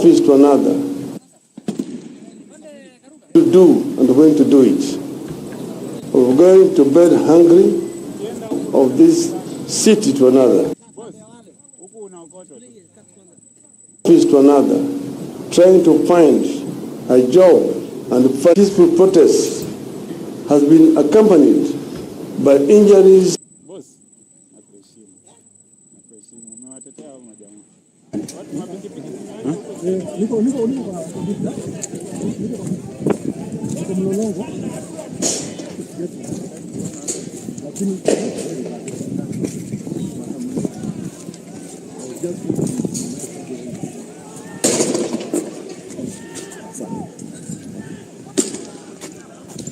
office to another, to do and when to do it. Of going to bed hungry, of this city to another, office to another, trying to find a job and peaceful protest has been accompanied by injuries.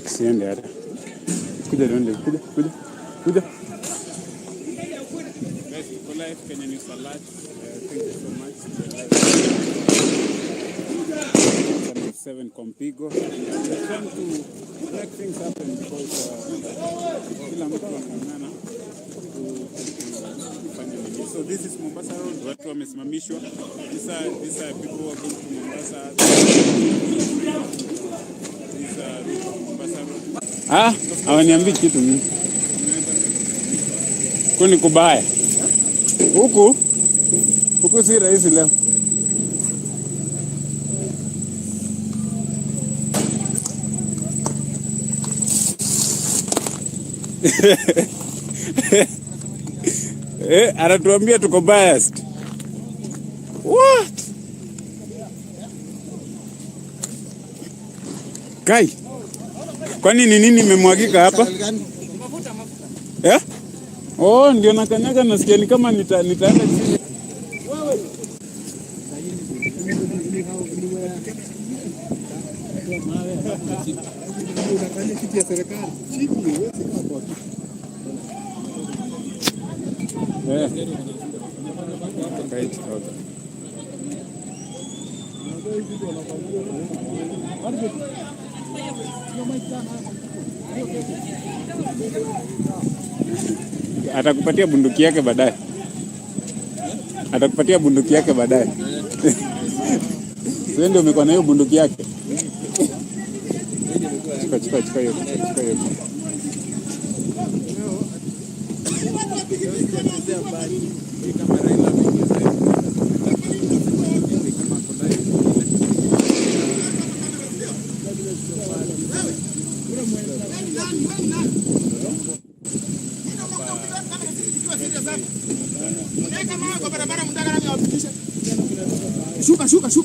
Siende hata. Kuja donde, kuja. Guys, for life Kenyan News Alert. Thank you so much. 7 Compigo. We're trying to make things happen because kila mtu anang'ang'ana kufanya nini. So this is Mombasa Road. Watu wamesimamishwa. These are people who are going to Mombasa. Hawaniambii kitu mimi. Kwani kubaya. Huku si rahisi leo. Anatuambia tuko biased. What? Kai. Kwani ni nini imemwagika hapa? Oh, ndio nakanyaga nasikia ni kama nitaenda chini. Unafanya kitu ya serikali. Chini wewe hapo. Atakupatia bunduki yake baadaye. Sio ndio umekuwa na hiyo bunduki yake. Chukua hiyo.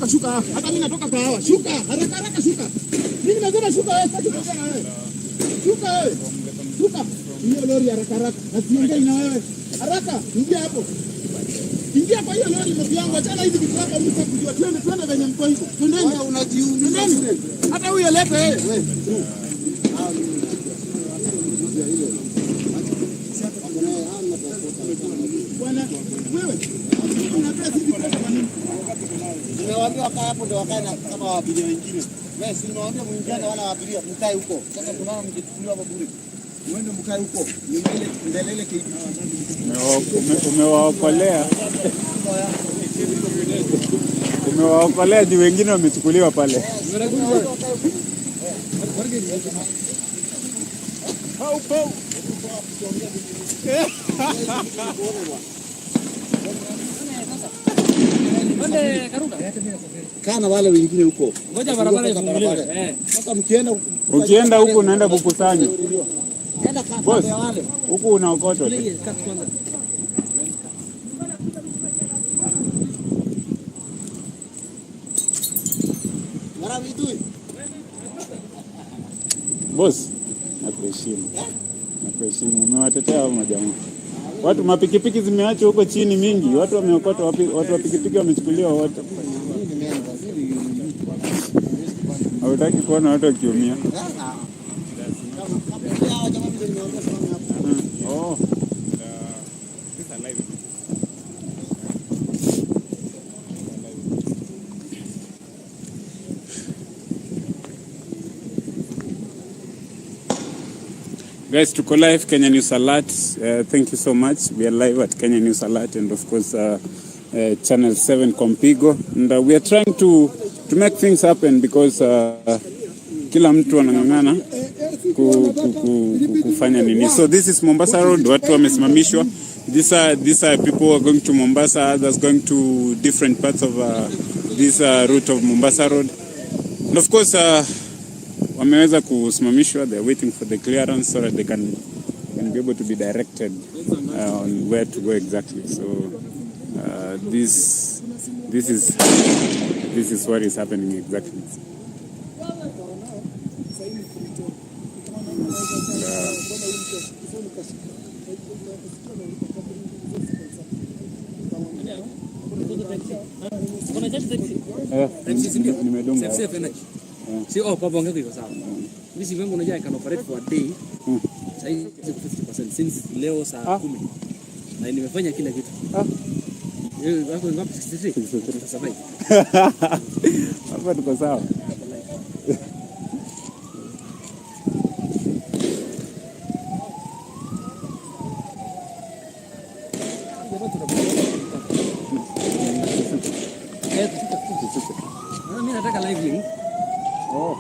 Shuka. Hata mimi natoka kwa hawa. Shuka, haraka shuka. Mimi nasema shuka wewe, sasa tunaongea na wewe. Shuka wewe. Shuka. Hiyo lori haraka. Asiongee na wewe. Haraka, ingia hapo. Ingia kwa hiyo lori ndugu yangu. Achana hivi vitu hapa mimi sikujua. Twende venye mko hivyo. Twendeni. Unajiuliza. Hata huyo lete wewe. Bwana, wewe. Unapea sisi pesa kwa nini? Nimewaambia wakaa hapo ndio wakae kama abiria wengine. Wewe si nimewaambia mwingine wala abiria mkae huko. Sasa tunaona mkichukuliwa hapo bure. Muende mkae huko. Ni ile KBC. Umewaokolea juu wengine wamechukuliwa pale. Kana wale wengine huko. Ngoja barabara ifunguliwe. Sasa ukienda huko unaenda kukusanya. Boss, huko unaokotwa. Boss, nakuheshimu. Umewatetea hao majamaa. Watu mapikipiki zimeachwa huko chini mingi. Watu wameokota, watu wa pikipiki wamechukuliwa wote. Hawataki kuona watu wakiumia. Oh. Guys, tuko live Kenya News Alert. Thank you so much. We are live at Kenya News Alert, and of course Channel 7 Kompigo, and we are trying to make things happen because kila mtu anang'ang'ana kufanya nini. So this is Mombasa Road, watu wamesimamishwa. These are people who are going to Mombasa, others going to different parts of this route of Mombasa Road. And of course, wameweza kusimamishwa. They are waiting for the clearance so that they can be able to be directed on where to go exactly. So this is what is happening exactly. Nimedunga. Si kwa bonge kwa sawa. Mimi si wangu unajua can operate for a day. Sasa hivi 50% since leo saa 10. Na nimefanya kila kitu. Wako ngapi 63? Sasa bye. Hapa tuko sawa. Mimi nataka live link. Oh.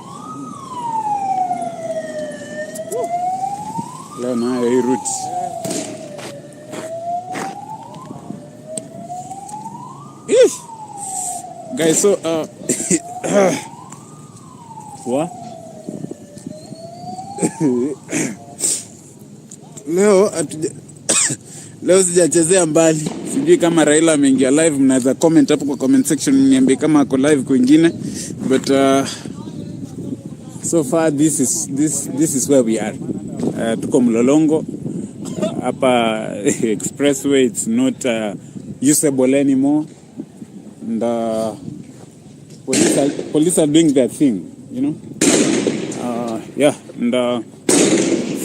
Leo nayo hii route. Guys, so what? Leo sijachezea mbali. Sijui kama Raila ameingia live, mnaweza comment hapo kwa comment section niambie kama ako live kwingine. But so far this is where we are. Tuko Mlolongo. Hapa expressway, it's not usable anymore. And police are doing their thing, you know. Yeah, and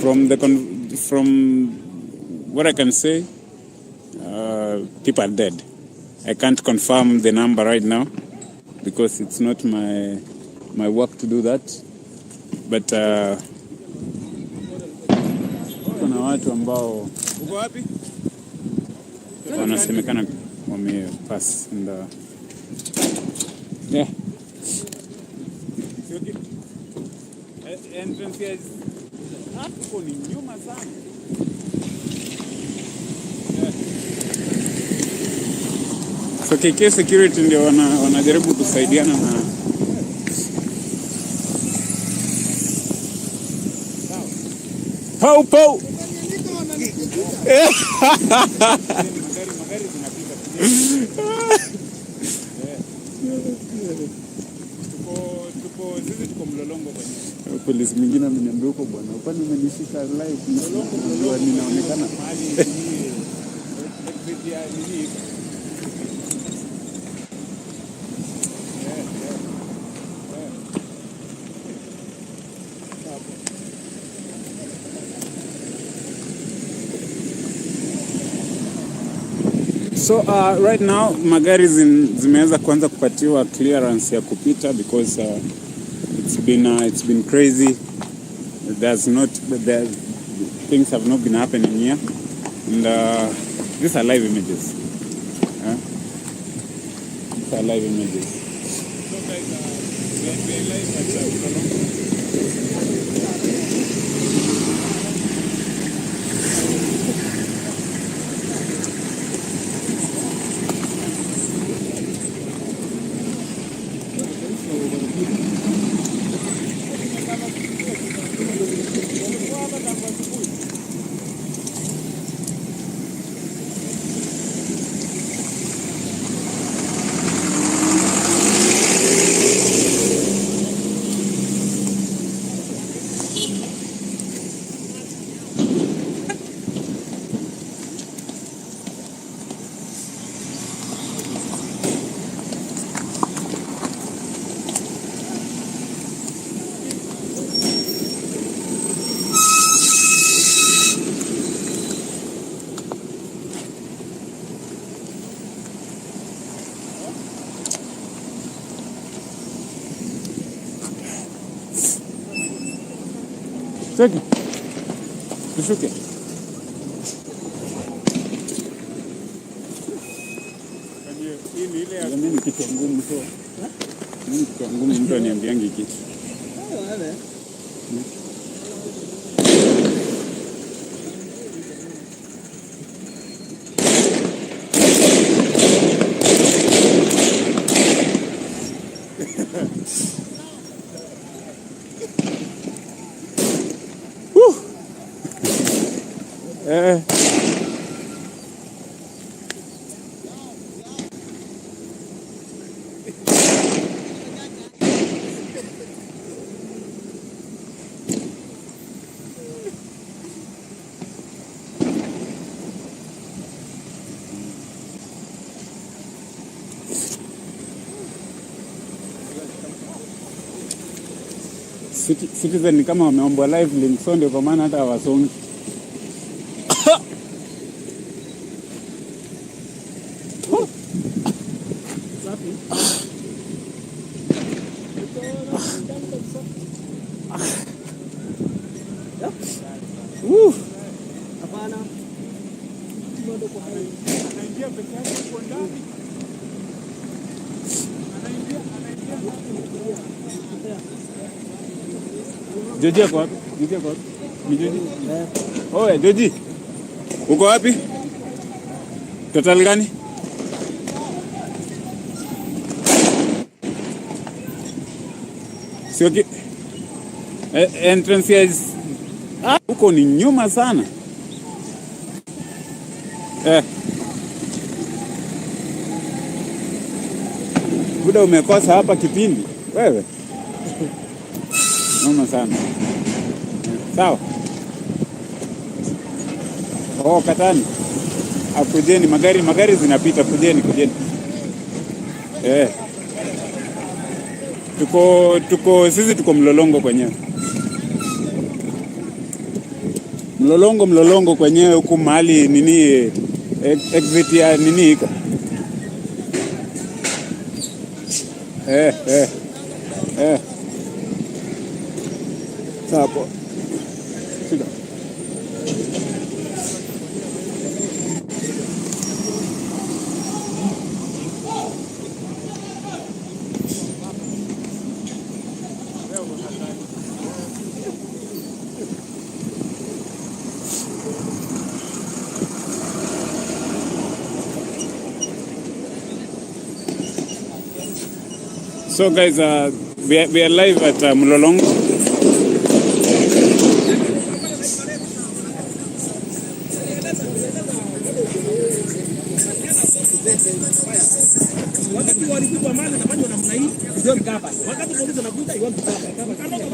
from what I can say, people are dead. I can't confirm the number right now because it's not my work to do that. But kuna watu ambao uko wapi? Wanasemekana wamepass and yeah. Entrance is hapo ni nyuma sana. So KK security ndio wanajaribu kusaidiana na Pau. Magari zinapita. Tuko Mlolongo bwana. Polisi mwingine ameniambia huko bwana. Upani umenishika live Mlolongo ninaonekana mahali So right now magari zimeweza kuanza kupatiwa clearance ya kupita because it's been crazy. Things have not been happening here, and these are live images. These are live images. So guys, we are live at Cheki. Tushuke. Mimi kitu ngumu so. Mimi kitu ngumu mtu aniambiangi kitu. Wewe. Citizen ni kama wameombwa live link, so ndio kwa maana hata hawasongi. Hapana. Anaingia peke yake kwa ndani. Joji kwa wapi? Joji kwa wapi? Ni Joji? Oe, Joji. Uko wapi? Total gani? Sio ki entrance is huko ni nyuma sana. Buda umekosa hapa kipindi. Wewe. Nyuma sana. Sawa. Katani. Akujeni magari zinapita, kujeni. Sisi tuko mlolongo kwenyewe. Mlolongo kwenyewe huku mahali nini exit ya nini iko. Sapo. Shida. So guys, we are live at Mlolongo.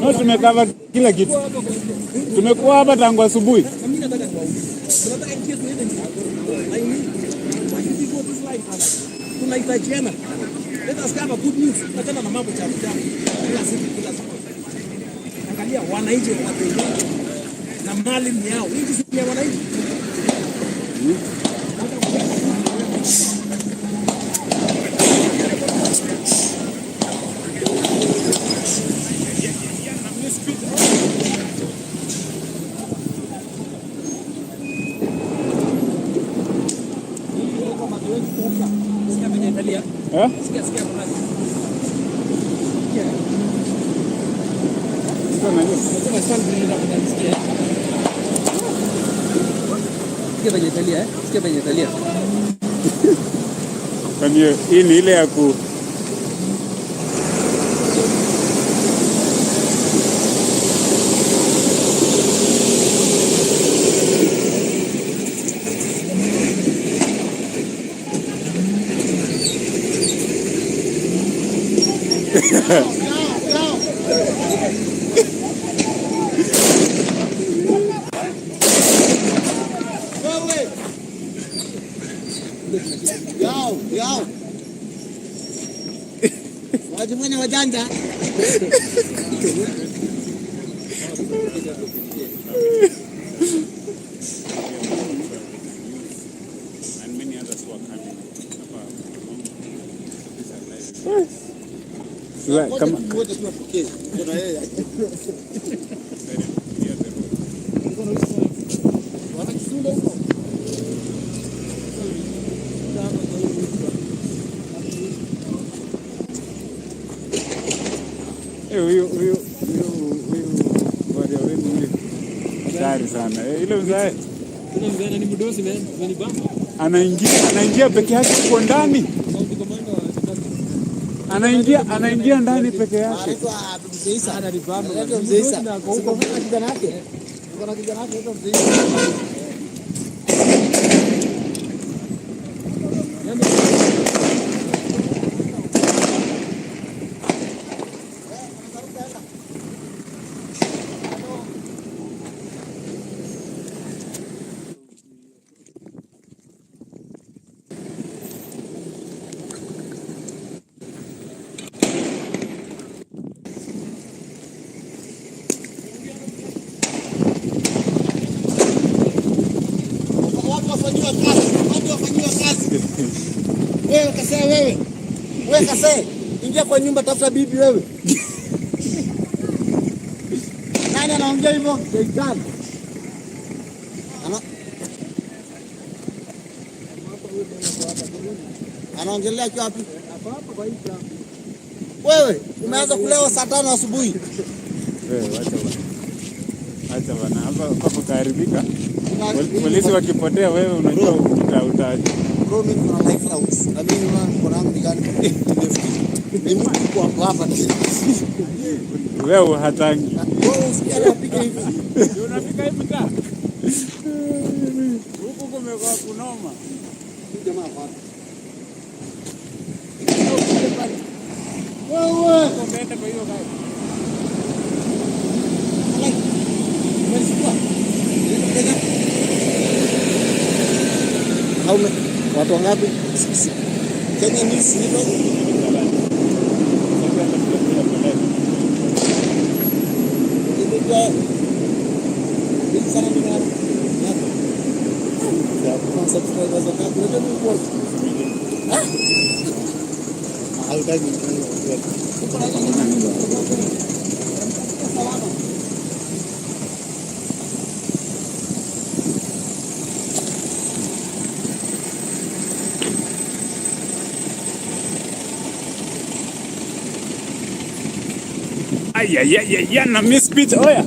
No, tumekava kila kitu. Tumekuwa hapa tangu asubuhi. Tunahitajiana. Let us have a good news. Tunataka na mambo cha vijana. Kila siku. Angalia wananchi wanatembea na mali ni yao. Hii si ya wananchi. Sikia penye Italia. Kwa hiyo hii ni ile ya ku Yao. Watu mwenye wajanja. kama Huyu bwana wewe ni hatari sana. Ile mzae ni mdosi ni bamba. Anaingia peke yake kwa ndani. Anaingia ndani peke yake. Wewe kase, ingia kwa nyumba tafuta bibi wewe. Nani anaongea hivyo? Jeikani. Anaongelea kwa wapi? Hapa kwa hii. Wewe umeanza kulewa saa 5 asubuhi. Wewe acha bana. Hapa kuharibika. Polisi wakipotea wewe unajua utaaje. Bro, mimi kuna life house. Na mimi kuna mtu gani? Mimi kwa hapa. Wewe hatangi. Wewe usikia anapika hivi. Unapika hivi ta. Huko kumekuwa kunoma. Jamaa hapa. Wewe umeenda kwa hiyo gari. Watu wangapi? Kenya ni sio. Ay, na miss beat oya.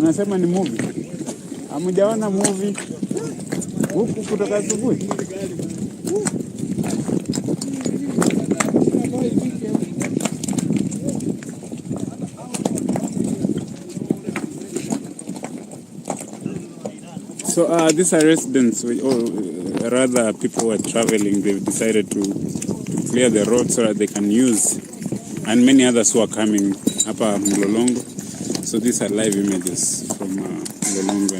Unasema ni movie. Hamujaona movie huku kutoka asubuhi? So these are residents, or rather people who are traveling. They've decided to clear the road so that they can use, and many others who are coming hapa Mlolongo. So these are live images from Mlolongo,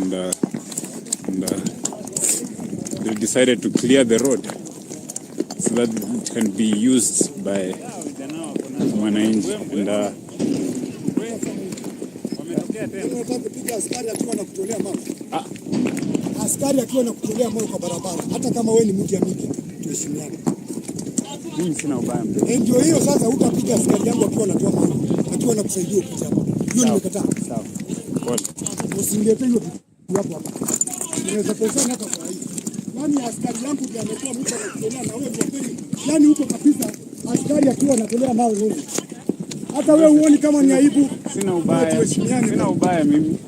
and they've decided to clear the road so that it can be used by wananchi. Askari akiwa na kutolea mawe kwa barabara, hata kama wewe ni mtu ya mimi, tuheshimiane. Mimi sina ubaya. Ndio hiyo sasa, utapiga askari yangu akiwa anatoa mawe, akiwa anakusaidia kupita hapa. Hiyo nimekataa. Sawa. Pole. Usiniletee hiyo hapo hapa. Unaweza kusema hapa kwa hii. Yaani askari yangu ndiye amekuwa mtu anakutolea na wewe ndio kweli. Yaani huko kabisa askari akiwa anatolea mawe wewe. Hata wewe uone kama ni aibu. Sina ubaya. Sina ubaya mimi.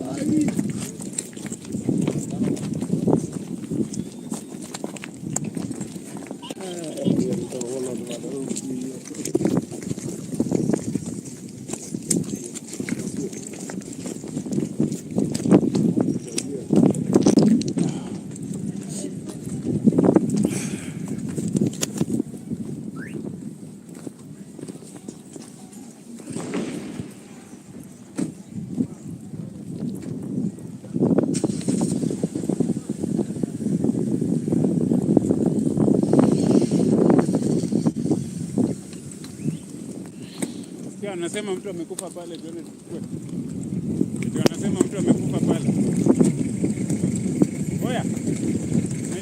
wanasema mtu amekufa pale, tuone tuchukue. Ndio wanasema mtu amekufa pale. Oya.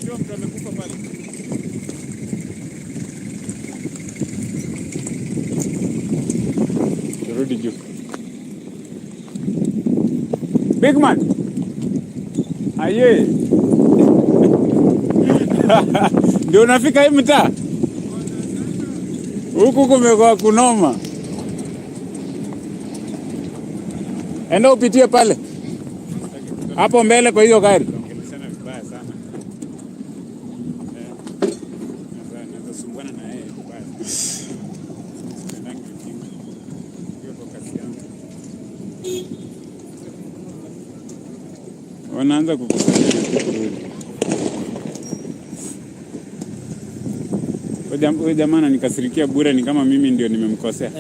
Ndio mtu amekufa pale. Rudi juu. Big man. Aye. Ndio unafika hii mtaa? Huku kumekuwa kunoma. Enda upitie pale. Hapo mbele kwa hiyo gari. Ongeleshana vibaya sana. Naweza sumbuana na yeye vibaya. Sipendangi ujinga. Hiyo kwa kazi yangu. Wanaanza kukusanya kurudi. Huyu jamaa ananikasirikia bure, ni kama mimi ndio nimemkosea.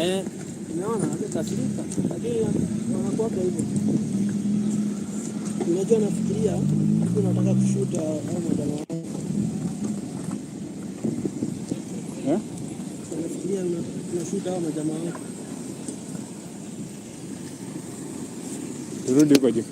Unaona anakasirika. Lakini wanakuwa hivyo. Unajua nafikiria huko nataka kushuta au majamaa. Nafikiria unashuta au majamaa. Turudi huko juu.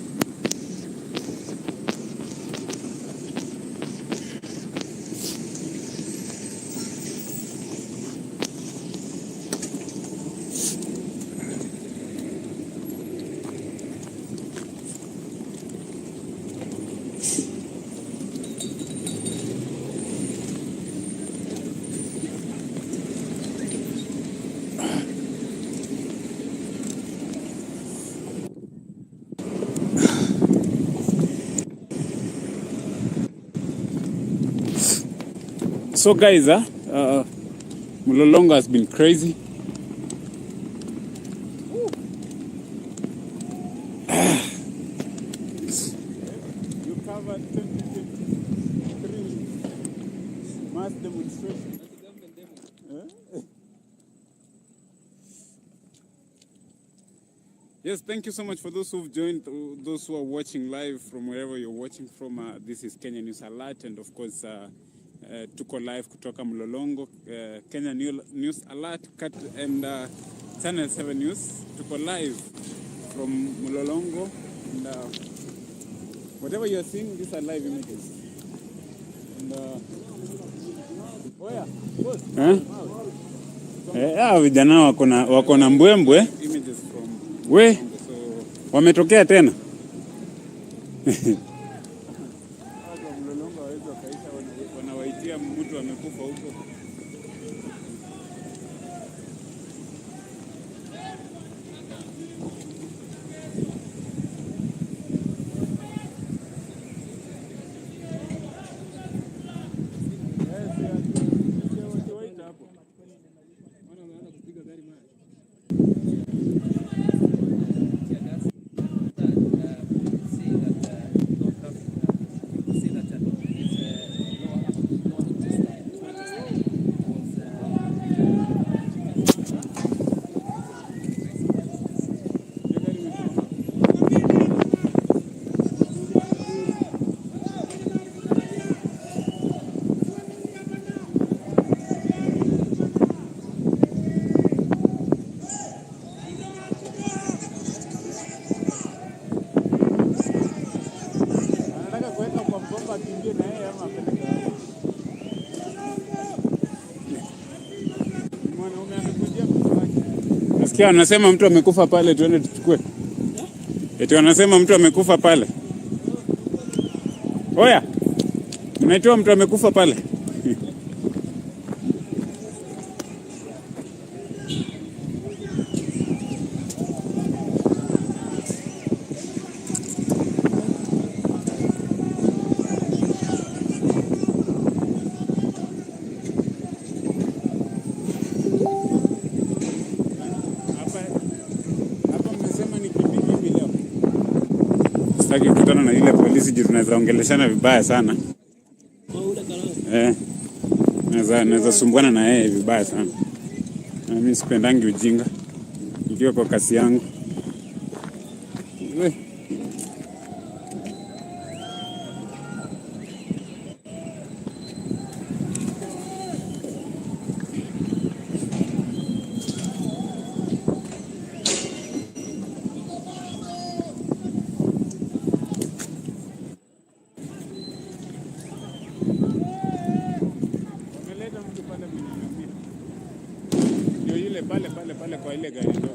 So guys, Mlolongo has been crazy. You covered 23 mass demonstrations. Yes, thank you so much for those who've joined, those who are watching live from wherever you're watching from. This is Kenya News Alert, and of course, tuko live kutoka Mlolongo, Kenya News Alert and Channel 7 News. Tuko live from Mlolongo, and whatever you're seeing, these are live images. And vijana wako na mbwembwe. Images from we wametokea tena. Wanawaitia mtu amekufa huko. Nasikia wanasema mtu amekufa pale, tuende tuchukue. Eti wanasema mtu amekufa pale. Oya. Unaitwa mtu amekufa pale. Kutana na ile polisi juu tunaweza ongeleshana vibaya sana. Naweza sumbuana na yeye vibaya sana. Na mimi sipendangi ujinga. Nikiwa kwa kasi yangu. Pale kwa ile gari ndogo.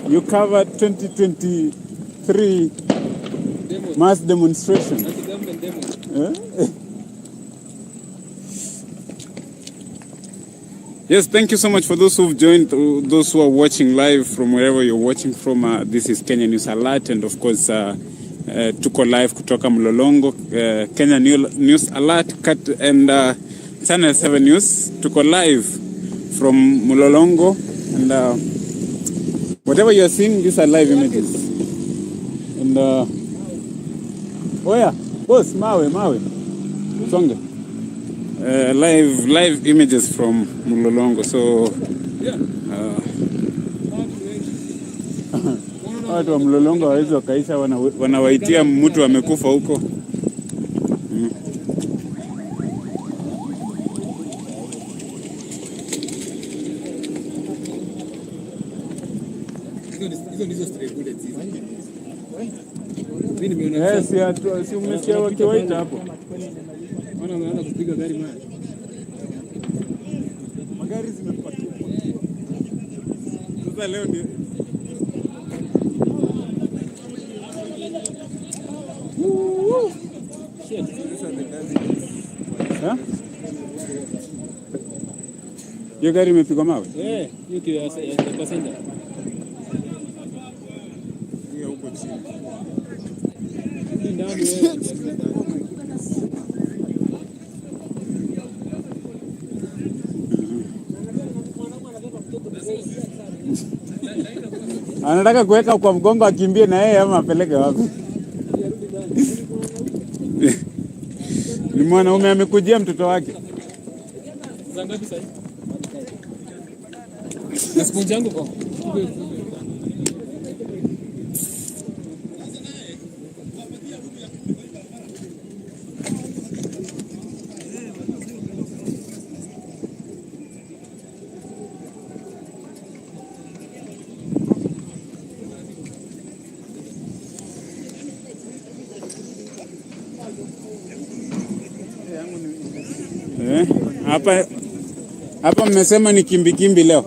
You covered 2023 mass demonstration. Yes, thank you so much for those who've joined, those who are watching live from wherever you're watching from. This is Kenya News Alert, and of course, tuko live kutoka Mlolongo, Kenya News Alert, and Channel 7 News. Tuko live from Mlolongo, and whatever you're seeing, these are live images. And oh yeah, boss, mawe, songe. Live images from Mlolongo. So watu wa Mlolongo hawezi wakaisha, wanawaitia mtu amekufa huko. Yes, si umesikia wakiwaita hapo. Wana wameanza kupiga gari mara. Magari zimepakia. Sasa leo ndio hiyo gari imepigwa mawe? Hiyo kiasi ya passenger. Hiyo huko chini. Ndani wewe. Anataka kuweka kwa mgongo akimbie na yeye ama apeleke wapi? Ni mwanaume amekujia mtoto wake. Zangapi sasa? Na sponge yangu kwa. Hapa mmesema ni kimbi leo.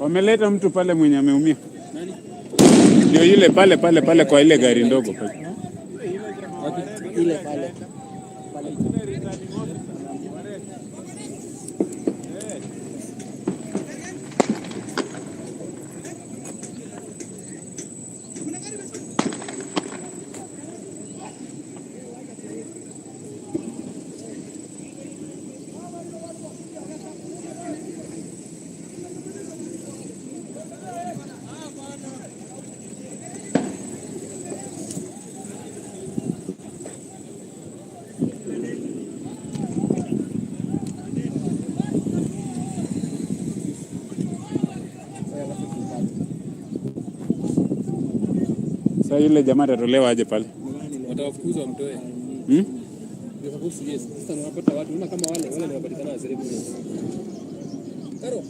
Wameleta mtu pale mwenye ameumia. Nani? Ndio yule pale kwa ile gari ndogo pale. Ile pale. Sasa yule jamaa atatolewa aje pale? Watawafukuza wamtoe. Ndio sababu yes. Sasa unapata watu unaona kama wale ndio wapatikana na serebu. Karo.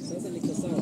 Sasa niko sawa.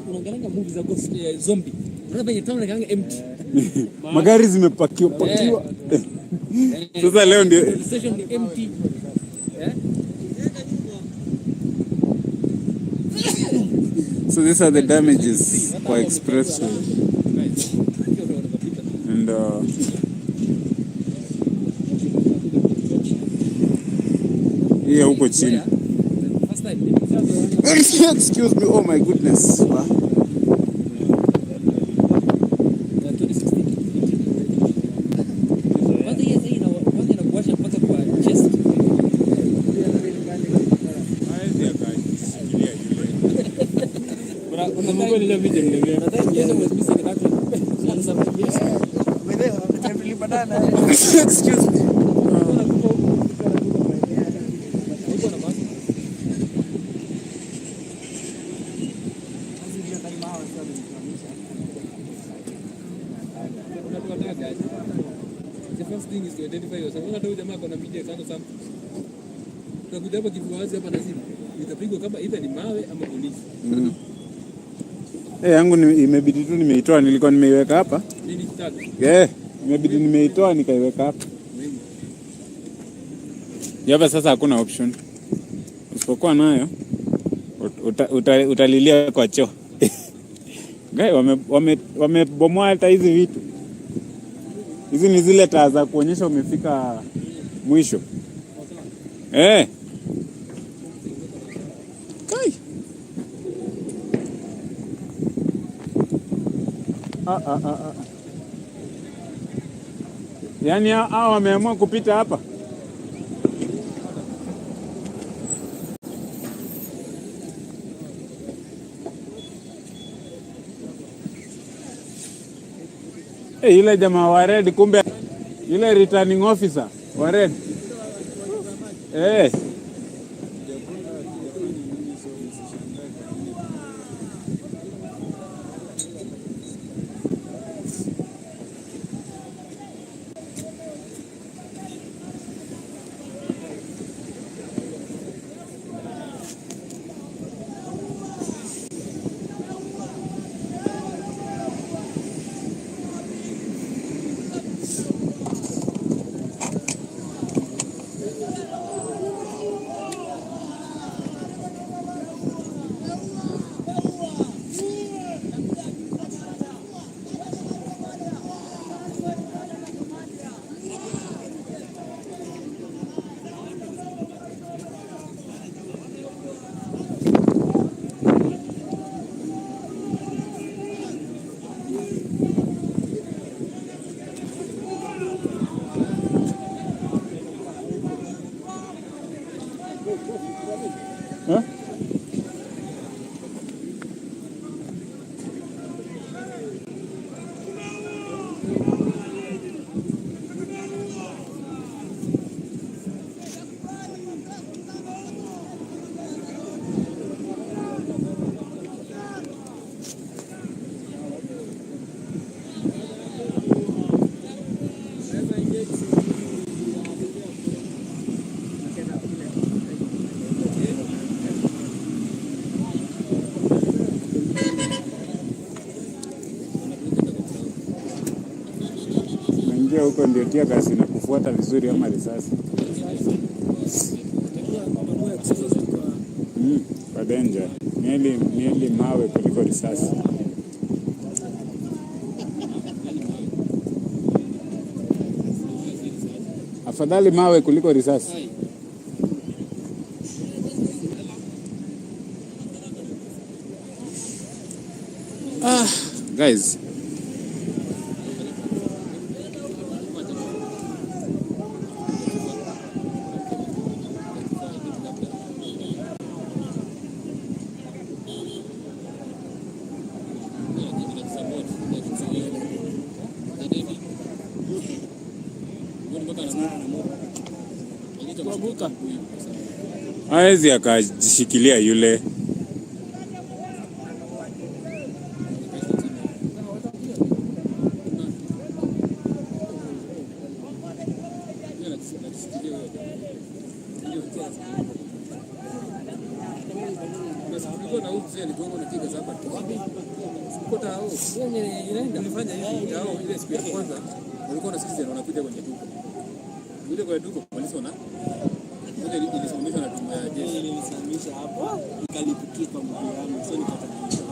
Unaangalia movies za ghost zombie. Unaona venye town inakaa empty. Magari zimepakiwa. Sasa leo ndio station ni empty. So these are the damages for expressway. And here huko chini. Excuse me, oh my goodness. Excuse me. The first thing is to identify yourself. Unataka huyu jamaa kuna media sana sana. Utakuja hapa kifuazi hapa na simu. Itapigwa kama either ni mawe ama polisi. Yangu imebidi tu nimeitoa, nilikuwa nimeiweka hapa. Nini kitatu? Imebidi nimeitoa nikaiweka hapa. Hapa sasa hakuna option. Usipokuwa nayo utalilia kwa choo. Guy wamebomoa hata hizi vitu. Hizi ni zile taa za kuonyesha umefika mwisho. Kai. Yaani hao wameamua kupita hapa. Ile jamaa wa red kumbe ile returning officer wa red. Naingia huko ndio tia gasi na kufuata vizuri ama risasi. Kwa danger. Mieli mawe kuliko risasi. Afadhali mawe kuliko risasi. Guys. Hawezi akajishikilia yule. Nilikuwa na huko sasa nilikuwa napiga zapa. Sikota hao. Wewe inaenda nifanya hivi hao ile siku ya kwanza walikuwa na citizen wanakuja kwenye duka. Yule kwa duka polisi wana. Yule ilisimamishwa na tume ya jeshi. Ilisimamisha hapo. Ikalipukia kwa mguu wangu. Sio nikatanisha.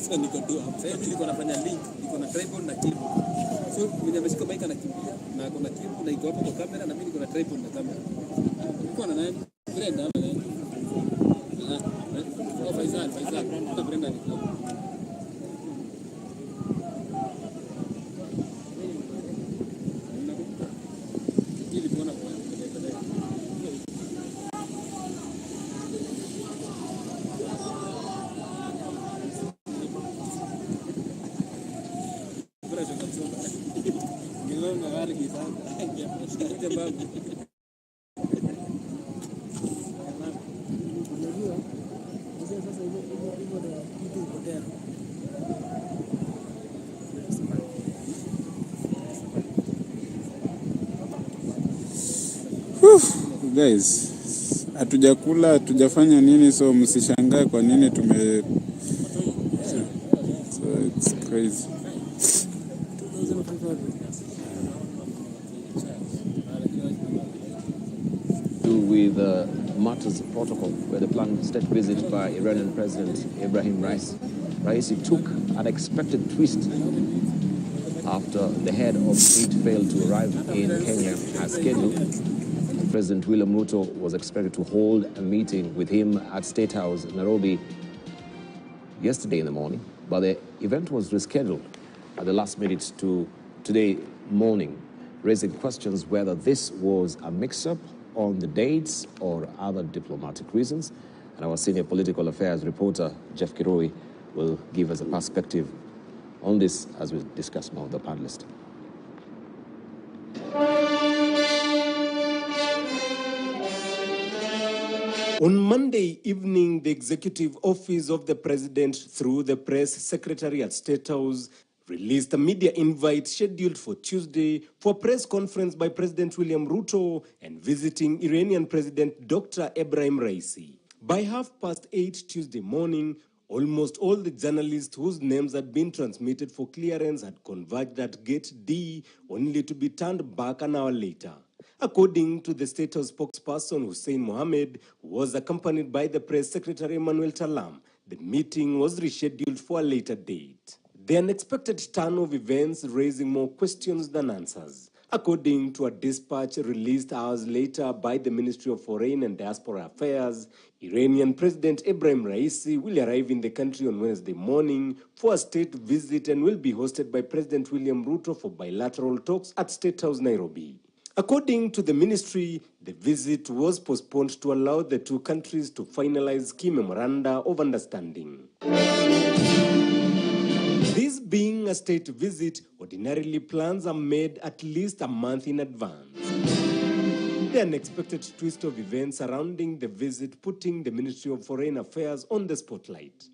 Sasa nikadoa hapo. Sasa mimi niko nafanya link, niko na tripod na cable. So mimi nimeshika mic anakimbia na kuna cable na iko hapo kwa kamera na mimi niko na tripod na kamera. Nilikuwa na naye Brenda hapa naye. Faisal, kuna Brenda ni kwa. Ili kuona kwa guys, hatujakula, hatujafanya nini, so msishangae kwa nini tume so it's crazy. With matters protocol, where the planned state visit by Iranian President Ibrahim Raisi took an unexpected twist after the head of state failed to arrive in Kenya as scheduled. President William Ruto was expected to hold a meeting with him at State House, Nairobi, yesterday in the morning, but the event was rescheduled at the last minute to today morning, raising questions whether this was a mix-up on the dates or other diplomatic reasons. And our senior political affairs reporter, Jeff Kiroi, will give us a perspective on this as we discuss more with the panelist. On Monday evening, the Executive Office of the President, through the Press Secretary at State House, released a media invite scheduled for Tuesday for a press conference by President William Ruto and visiting Iranian President Dr. Ebrahim Raisi. By 8:30 Tuesday morning, almost all the journalists whose names had been transmitted for clearance had converged at Gate D, only to be turned back an hour later. According to the State House spokesperson Hussein Mohammed, who was accompanied by the Press Secretary Emmanuel Talam, the meeting was rescheduled for a later date. The unexpected turn of events raising more questions than answers. According to a dispatch released hours later by the Ministry of Foreign and Diaspora Affairs, Iranian President Ebrahim Raisi will arrive in the country on Wednesday morning for a state visit and will be hosted by President William Ruto for bilateral talks at State House, Nairobi. According to the ministry, the visit was postponed to allow the two countries to finalize key memoranda of understanding. This being a state visit, ordinarily plans are made at least a month in advance. The unexpected twist of events surrounding the visit putting the Ministry of Foreign Affairs on the spotlight.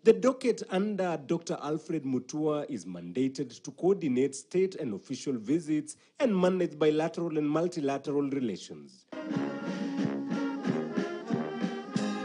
The docket under Dr. Alfred Mutua is mandated to coordinate state and official visits and manage bilateral and multilateral relations.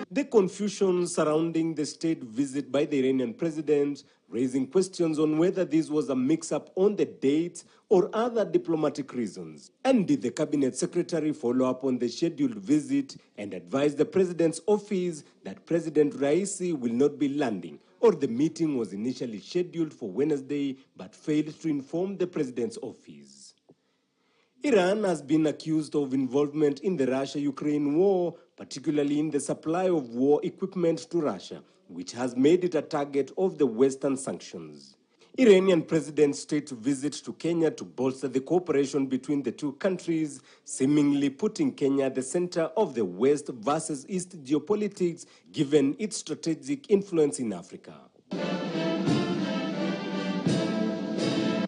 The confusion surrounding the state visit by the Iranian president, raising questions on whether this was a mix-up on the dates or other diplomatic reasons. And did the cabinet secretary follow up on the scheduled visit and advise the president's office that President Raisi will not be landing, or the meeting was initially scheduled for Wednesday but failed to inform the president's office? Iran has been accused of involvement in the Russia-Ukraine war, particularly in the supply of war equipment to Russia, which has made it a target of the Western sanctions. Iranian president's state visit to Kenya to bolster the cooperation between the two countries, seemingly putting Kenya at the center of the West versus East geopolitics, given its strategic influence in Africa.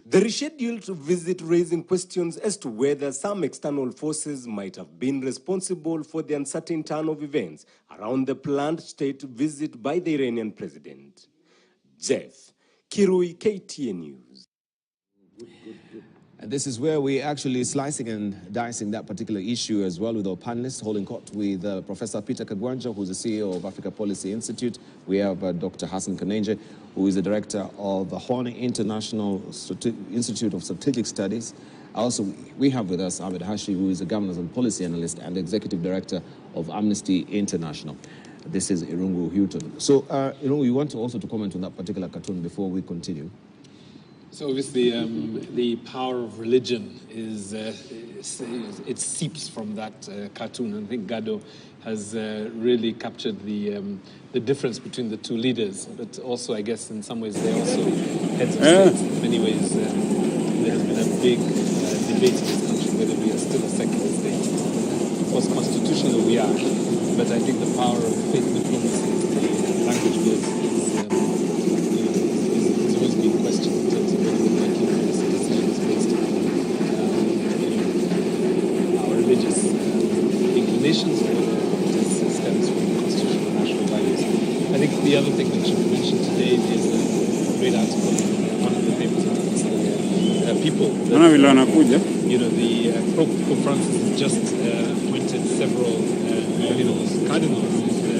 The rescheduled visit raising questions as to whether some external forces might have been responsible for the uncertain turn of events around the planned state visit by the Iranian president. Jeff Kirui, KTN News. And this is where we're actually slicing and dicing that particular issue as well with our panelists, holding court with Professor Peter Kagwanja, who's the CEO of Africa Policy Institute. We have Dr. Hassan Kanenje, who is the director of the Horn International Institute of Strategic Studies. Also, we have with us Ahmed Hashi, who is a governance and policy analyst and executive director of Amnesty International. This is Irungu Houghton. So, Irungu, you want to also to comment on that particular cartoon before we continue? So obviously, the power of religion is it seeps from that cartoon. I think Gado has really captured the difference between the two leaders. But also, I guess, in some ways, they're also heads of states. In many ways, there has been a big debate in this country whether we are still a secular state. Of course, constitutionally we are, but I think the power of faith diplomacy, the language is always being questioned in terms of whether we're making policy decisions based on our religious inclinations or whether it stems from constitutional national values. I think the other thing that you mentioned today is a great article in one of the papers, People. You know, the Pope Francis has just appointed several cardinals. The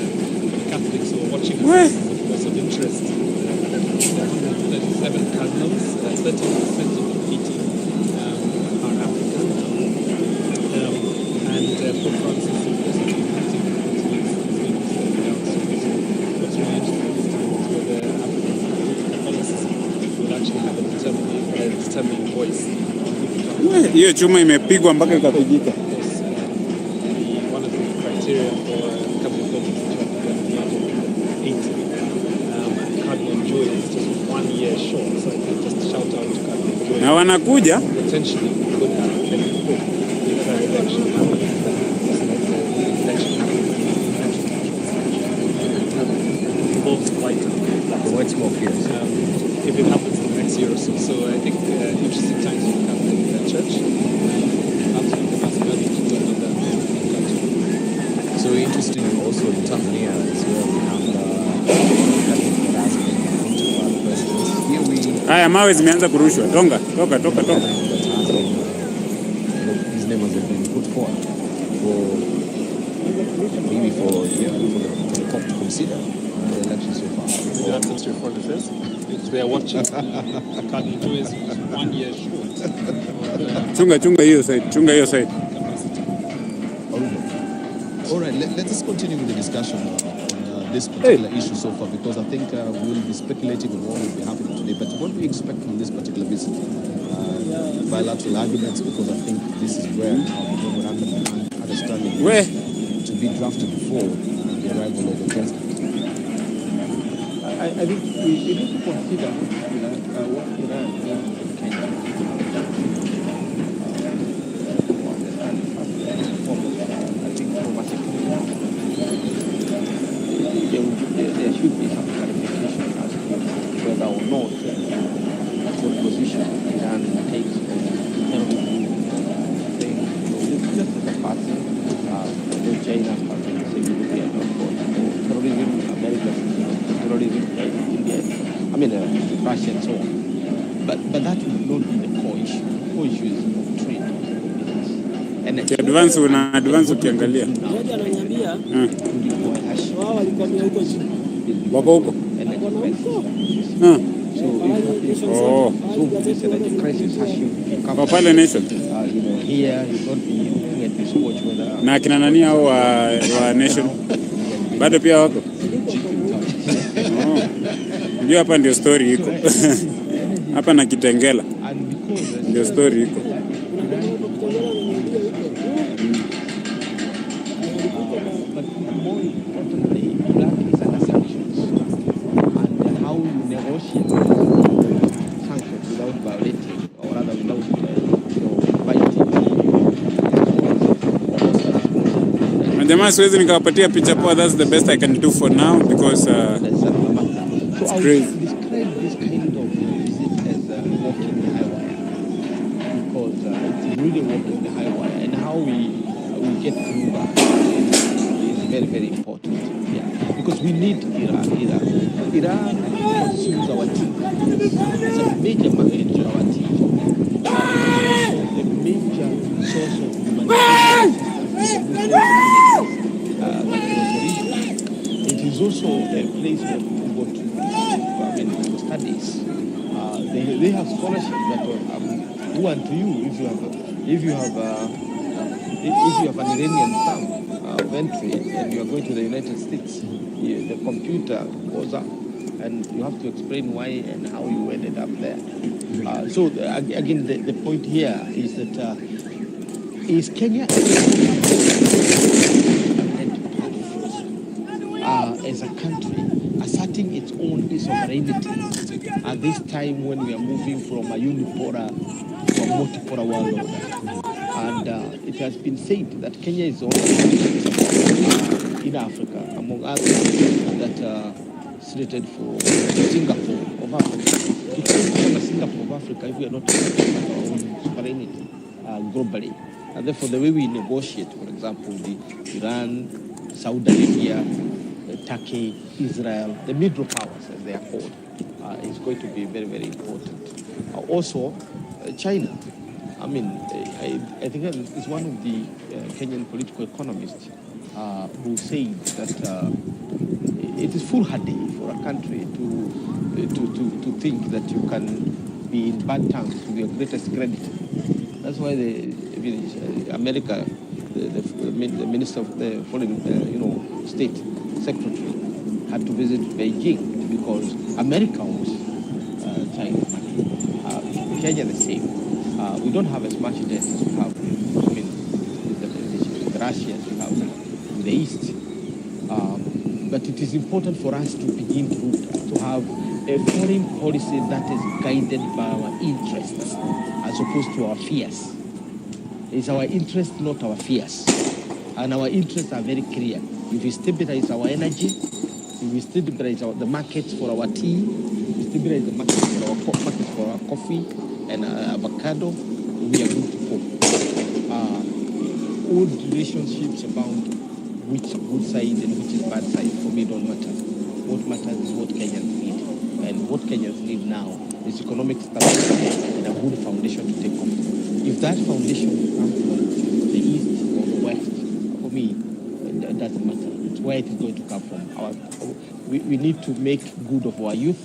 Catholics who are watching us was of interest. 137 cardinals, 30% of the 18 are African. And Pope Francis is also acting what's really interesting this time is whether African Catholicism will actually have a determining voice. Hiyo chuma imepigwa mpaka ikapigika. One of the criteria for a couple of governments to 80. Cardinal Joy is just 1 year short, so I think just shout out to Cardinal Joy. Na wanakuja Potentially could have been if an election involves quite a What's more fierce? if it happens in the next year or so. So I think interesting times for the Catholic Church. Absolutely massive value to do another country. So interesting also in Tanzania as well. We have the president. Here we haya mawe zimeanza kurushwa. Toka. his name has been put forward for the court to consider the election so far. The answer to your point is if they are watching, Cardinal Joy is 1 year short. Chunga hiyo side. All right, let us continue with the discussion on this particular issue so far, because I think we'll be speculating on what will be happening today. But what do we expect from this particular visit? Bilateral arguments, because I think this is where our memorandum of understanding is to be drafted before the arrival of the president. I think we need to consider what Iran means in Kenya. I think from a security there should be some clarification as to whether or not what position Iran takes on terrorism thing. Just as a party, China has been saying we are not for terrorism, America terrorism, India, Russia and so on. But that will not be the core issue. The core issue is trade. Advance ukiangalia. Mmoja ananiambia wao walikwamia huko chini. Wako huko. Kwa pale nation. Here you don't be looking at this watch whether Na kina nani hao wa nation bado pia wako. Ndio hapa ndio story iko. Hapa na Kitengela. Ndio story iko. Jamaa siwezi nikawapatia picha poa. That's the best I can do for now because it's crazy. Describe this kind of visit as walking the high wire, because it's really walking the high wire, and how we get through that is very, very important. Yeah, because we need Iran. Iran consumes our tea. It's a major market in our tea. source of humanitarian assistance. It is also a place where people go to for studies. They have scholarships that who and to you if you have an Iranian stamp of entry and you are going to the United States, the computer goes up and you have to explain why and how you ended up there. So again, the point here is that is Kenya as a country asserting its own sovereignty at this time when we are moving from a unipolar to a multipolar world order. And it has been said that Kenya is the only in Africa, among others, that slated for Singapore of Africa. It can't become a Singapore of Africa if we are not talking about our own sovereignty globally. And therefore, the way we negotiate, for example, the Iran, Saudi Arabia, Turkey, Israel, the middle powers, as they are called, is going to be very, very important. Also, China. I think it's one of the Kenyan political economists who said that it is foolhardy for a country to think that you can be in bad terms with your greatest creditor. That's why America, the minister of the foreign, state secretary, had to visit Beijing because America owes China money. Kenya the same. We don't have as much debt as we have with Russia as we have in the East. But it is important for us to begin to have a foreign policy that is guided by our interests as opposed to our fears. It's our interests, not our fears. And our interests are very clear. If we stabilize our energy, if we stabilize the markets for our tea, if we stabilize the markets for our coffee and avocado, we are going to cope. Old relationships about which is good side and which is bad side, for me, don't matter. What matters is what Kenyans need. And what Kenyans need now is economic stability and a good foundation to take off. If that foundation comes from the East or the West, for me, it doesn't matter. It's where it is going to come from. We need to make good of our youth.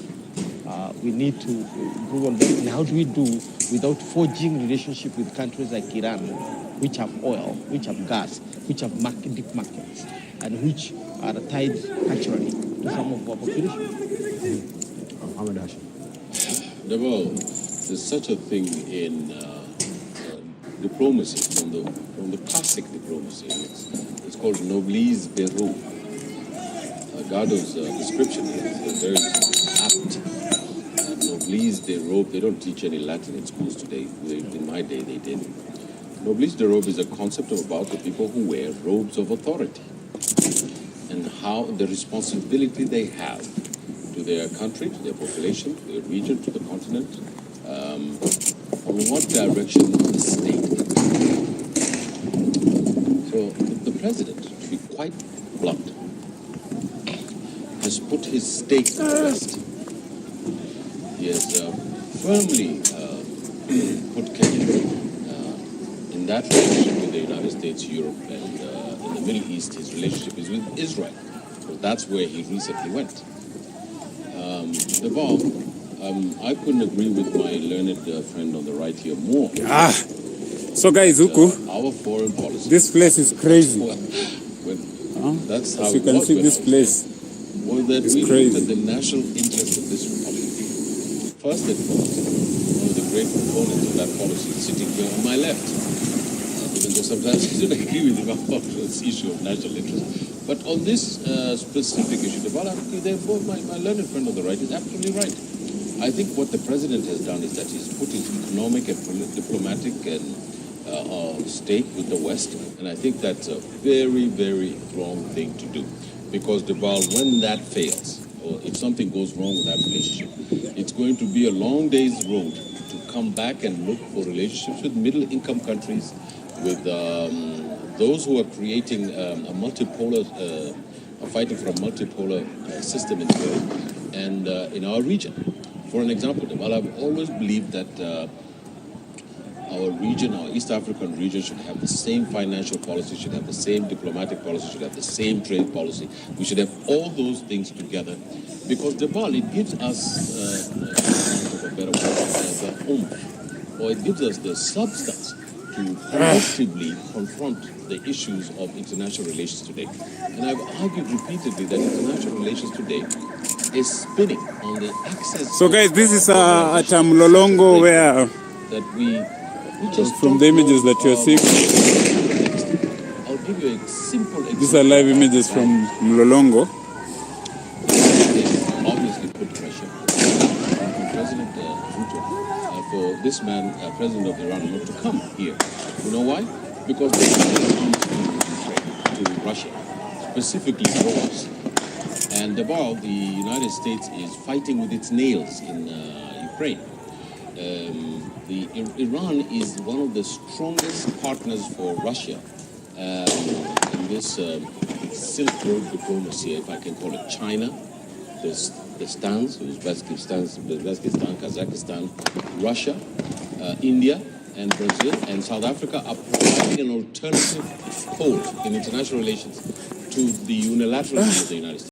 We need to improve on that. And how do we do without forging relationship with countries like Iran, which have oil, which have gas, which have deep markets, and which are tied culturally to some of our population? There's such a thing in diplomacy, from the classic diplomacy. It's called noblesse de robe. Gardo's description is very apt. Noblesse de robe, they don't teach any Latin in schools today. In my day, they did. Noblesse de robe is a concept about the people who wear robes of authority and how the responsibility they have to their country, to their population, to their region, to the continent, on what direction the state is. So the president, to be quite blunt, has put his stake first. He has firmly put Kenya in that relationship with the United States, Europe, and in the Middle East, his relationship is with Israel. So that's where he recently went. I couldn't agree with my learned friend on the right here more. So guys, Huku, our foreign policy. this place is crazy. That's how as you can see this place. Well, that it's we crazy. look at the national interest of this republic. First and foremost, one of the great proponents of that policy is sitting here on my left. Even though sometimes I don't agree with him about this issue of national interest. But on this specific issue, therefore, my learned friend on the right is absolutely right. I think what the president has done is that he's put his economic and diplomatic and stake with the West, and I think that's a very, very wrong thing to do. Because, when that fails, or if something goes wrong with that relationship, it's going to be a long day's road to come back and look for relationships with middle-income countries, with those who are creating a multipolar, fighting for a multipolar system in the world, and in our region. For an example, I've always believed that our region, our East African region, should have the same financial policy, should have the same diplomatic policy, should have the same trade policy. We should have all those things together, because the ball, it gives us, for a better word, the oomph, or it gives us the substance to collectively confront the issues of international relations today. And I've argued repeatedly that international relations today is spinning on the axis. So guys, this is at Mlolongo, where that we just from the images that you're seeing, I'll give you a simple example. These are live images from Mlolongo. Obviously put pressure on President Ruto for this man, President of Iran, not to come here. You know why? Because they arms to Russia, specifically drones. And above, the United States is fighting with its nails in Ukraine. Iran is one of the strongest partners for Russia in this Silk Road diplomacy, if I can call it. China, the Stans, Uzbekistan, Kazakhstan, Russia, India, and Brazil, and South Africa are providing an alternative pole in international relations to the unilateralism of the United States.